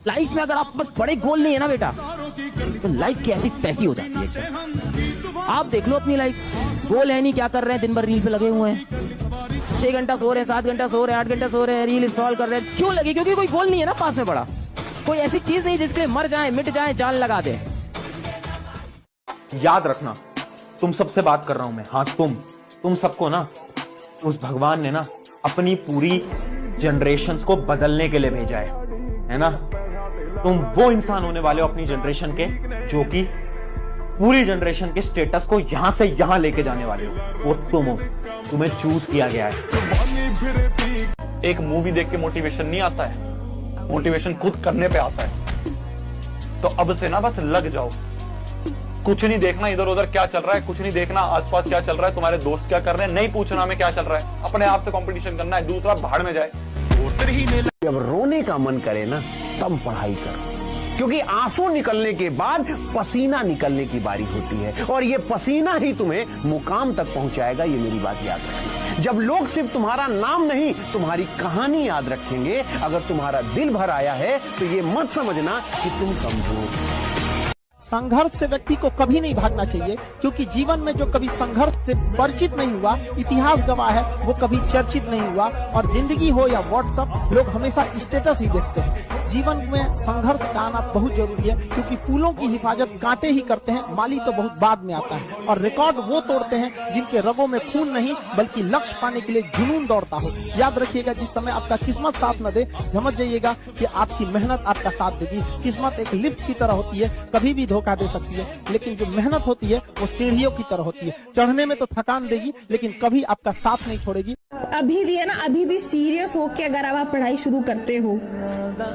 Life में अगर आप बस बड़े गोल नहीं है ना बेटा, तो लाइफ कैसी तैसी हो जाती है एकदम। आप देख लो अपनी लाइफ, गोल है नहीं, क्या कर रहे हैं, दिन भर रील पे लगे हुए हैं, 6 घंटा सो रहे हैं, 7 घंटा सो रहे हैं, 8 घंटा सो रहे हैं, रील स्क्रॉल कर रहे हैं। क्यों लगे? क्योंकि कोई गोल नहीं है ना पास में पड़ा, कोई ऐसी चीज नहीं जिसके लिए मर जाए मिट जाए जान लगा दे। याद रखना, तुम सबसे बात कर रहा हूं मैं। हाँ, तुम सबको ना उस भगवान ने ना अपनी पूरी जनरेशन्स को बदलने के लिए भेजा है ना। तुम वो इंसान होने वाले हो अपनी जनरेशन के, जो कि पूरी जनरेशन के स्टेटस को यहां से यहां लेके जाने वाले हो। वो तुम हो, तुम्हें चूज किया गया है। एक मूवी देख के मोटिवेशन नहीं आता है, मोटिवेशन खुद करने पे आता है। तो अब से ना बस लग जाओ, कुछ नहीं देखना इधर उधर क्या चल रहा है, कुछ नहीं देखना आसपास क्या चल रहा है, तुम्हारे दोस्त क्या कर रहे हैं, नहीं पूछना हमें क्या चल रहा है, अपने आप से कंपटीशन करना है, दूसरा भाड़ में जाए। जब रोने का मन करे ना तब पढ़ाई करो, क्योंकि आंसू निकलने के बाद पसीना निकलने की बारी होती है, और ये पसीना ही तुम्हें मुकाम तक पहुंचाएगा। ये मेरी बात याद रखना। जब लोग सिर्फ तुम्हारा नाम नहीं तुम्हारी कहानी याद रखेंगे, अगर तुम्हारा दिल भर आया है तो ये मत समझना कि तुम कमजोर। संघर्ष से व्यक्ति को कभी नहीं भागना चाहिए, क्योंकि जीवन में जो कभी संघर्ष से परिचित नहीं हुआ, इतिहास गवाह है, वो कभी चर्चित नहीं हुआ। और जिंदगी हो या व्हाट्सएप, लोग हमेशा स्टेटस ही देखते हैं। जीवन में संघर्ष का आना बहुत जरूरी है, क्योंकि फूलों की हिफाजत कांटे ही करते हैं, माली तो बहुत बाद में आता है। और रिकॉर्ड वो तोड़ते हैं जिनके रगों में खून नहीं बल्कि लक्ष्य पाने के लिए जुनून दौड़ता हो। याद रखिएगा, जिस समय आपका किस्मत साथ न दे, समझ जाइएगा कि आपकी मेहनत आपका साथ देगी। किस्मत एक लिफ्ट की तरह होती है, कभी भी धोखा दे सकती है, लेकिन जो मेहनत होती है वो सीढ़ियों की तरह होती है। चढ़ने में तो थकान देगी, लेकिन कभी आपका साथ नहीं छोड़ेगी। अभी भी है ना, अभी भी सीरियस होके अगर आप पढ़ाई शुरू करते हो,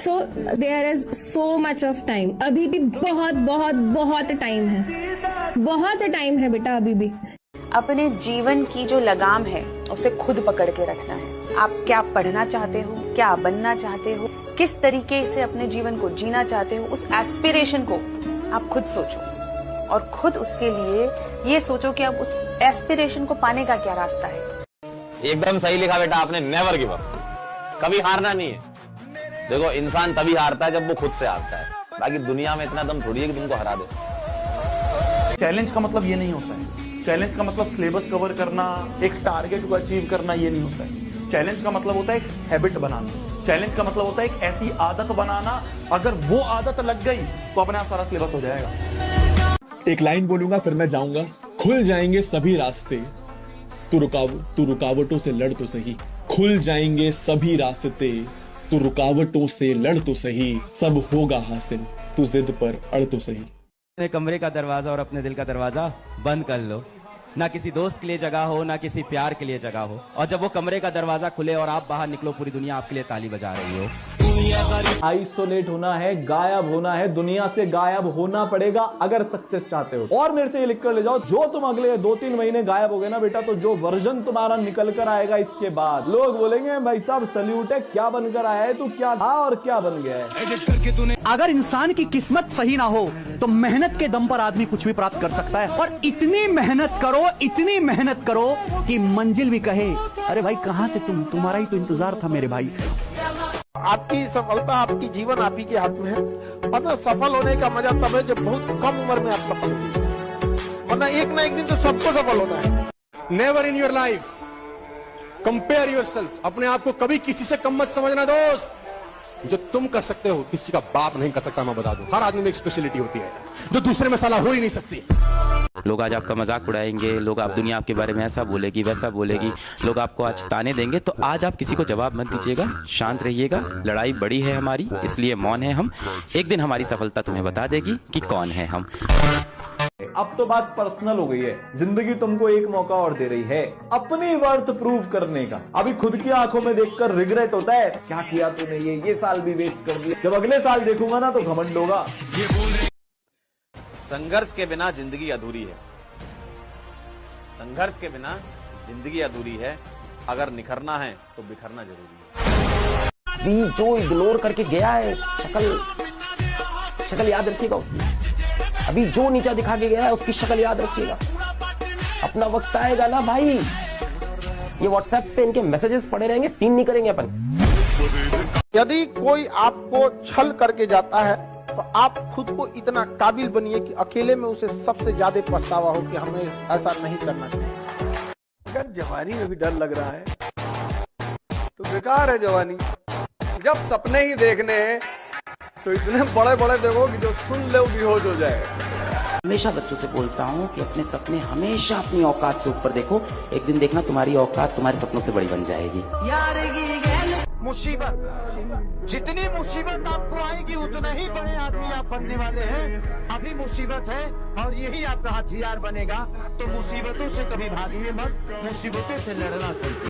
so there is so much of time. अभी भी बहुत बहुत बहुत टाइम है, बहुत टाइम है बेटा अभी भी। अपने जीवन की जो लगाम है उसे खुद पकड़ के रखना है। आप क्या पढ़ना चाहते हो, क्या बनना चाहते हो, किस तरीके से अपने जीवन को जीना चाहते हो, उस एस्पिरेशन को आप खुद सोचो, और खुद उसके लिए ये सोचो कि अब उस एस्पिरेशन को पाने का क्या रास्ता है। एकदम सही लिखा बेटा आपने, नेवर गिव अप, कभी हारना नहीं है। देखो, इंसान तभी हारता है जब वो खुद से हारता है, बाकी दुनिया में इतना दम थोड़ी है कि तुमको हरा दे। चैलेंज का मतलब ये नहीं होता है, चैलेंज का मतलब सिलेबस कवर करना, एक टारगेट को अचीव करना, ये नहीं होता है। चैलेंज का मतलब होता है एक हैबिट बनाना, चैलेंज का मतलब होता है एक ऐसी आदत बनाना, अगर वो आदत लग गई तो अपने आप सारा सिलेबस हो जाएगा। एक लाइन बोलूंगा फिर मैं जाऊंगा। खुल जाएंगे सभी रास्ते, तू रुकावटों से लड़ तो सही। खुल जाएंगे सभी रास्ते, तू रुकावटों से लड़ तो सही। सब होगा हासिल, तू जिद पर अड़ तो सही। अपने कमरे का दरवाजा और अपने दिल का दरवाजा बंद कर लो। ना किसी दोस्त के लिए जगह हो, ना किसी प्यार के लिए जगह हो, और जब वो कमरे का दरवाजा खुले और आप बाहर निकलो, पूरी दुनिया आपके लिए ताली बजा रही हो। आइसोलेट होना है, गायब होना है, दुनिया से गायब होना पड़ेगा अगर सक्सेस चाहते हो। और मेरे से ये लिख कर ले जाओ, जो तुम अगले 2-3 महीने गायब हो गए ना बेटा, तो जो वर्जन तुम्हारा निकल कर आएगा इसके बाद, लोग बोलेंगे भाई साहब सल्यूट है, क्या बनकर आया है तू, क्या था और क्या बन गया है। अगर इंसान की किस्मत सही ना हो तो मेहनत के दम पर आदमी कुछ भी प्राप्त कर सकता है। और इतनी मेहनत करो कि मंजिल भी कहे, अरे भाई कहाँ थे तुम, तुम्हारा ही तो इंतजार था मेरे भाई। आपकी सफलता, आपकी जीवन आप ही के हाथ में है। वरना सफल होने का मजा तब है जब बहुत कम उम्र में आप सफल होते हैं, वरना एक ना एक दिन तो सबको सफल होना है। Never in your life compare yourself. अपने आप को कभी किसी से कम मत समझना दोस्त। जो तुम कर सकते हो किसी का बाप नहीं कर सकता, मैं बता दूं। हर आदमी में एक स्पेशलिटी होती है जो दूसरे में साला हो ही नहीं सकती। लोग आज आपका मजाक उड़ाएंगे, लोग आप दुनिया आपके बारे में ऐसा बोलेगी वैसा बोलेगी, लोग आपको आज ताने देंगे, तो आज आप किसी को जवाब मत दीजिएगा, शांत रहिएगा। लड़ाई बड़ी है हमारी, इसलिए मौन है हम। एक दिन हमारी सफलता तुम्हें बता देगी कि कौन है हम। अब तो बात पर्सनल हो गई है। जिंदगी तुमको एक मौका और दे रही है अपनी वर्थ प्रूव करने का। अभी खुद की आंखों में देखकर रिग्रेट होता है, क्या किया तूने, ये साल भी वेस्ट कर दिया। जब अगले साल देखूंगा ना तो घमंड होगा। संघर्ष के बिना जिंदगी अधूरी है, संघर्ष के बिना जिंदगी अधूरी है। अगर निखरना है तो बिखरना जरूरी है। अभी जो इग्नोर करके गया है, शक्ल याद रखिएगा उसकी। अभी जो नीचा दिखा के गया है उसकी शक्ल याद रखिएगा। अपना वक्त आएगा ना भाई, ये व्हाट्सएप पे इनके मैसेजेस पड़े रहेंगे, सीन नहीं करेंगे अपन। यदि कोई आपको छल करके जाता है तो आप खुद को इतना काबिल बनिए कि अकेले में उसे सबसे ज्यादा पछतावा हो कि हमें ऐसा नहीं करना चाहिए। अगर जवानी में भी डर लग रहा है तो बेकार है जवानी। जब सपने ही देखने हैं तो इतने बड़े बड़े देखो कि जो सुन ले वो बेहोश हो जाए। हमेशा बच्चों से बोलता हूँ कि अपने सपने हमेशा अपनी औकात से ऊपर देखो, एक दिन देखना तुम्हारी औकात तुम्हारे सपनों से बड़ी बन जाएगी। मुसीबत, जितनी मुसीबत आपको आएगी उतना ही बड़े आदमी आप बनने वाले हैं। अभी मुसीबत है और यही आपका हथियार बनेगा। तो मुसीबतों से कभी भागिए मत, मुसीबतों से लड़ना सीखिए।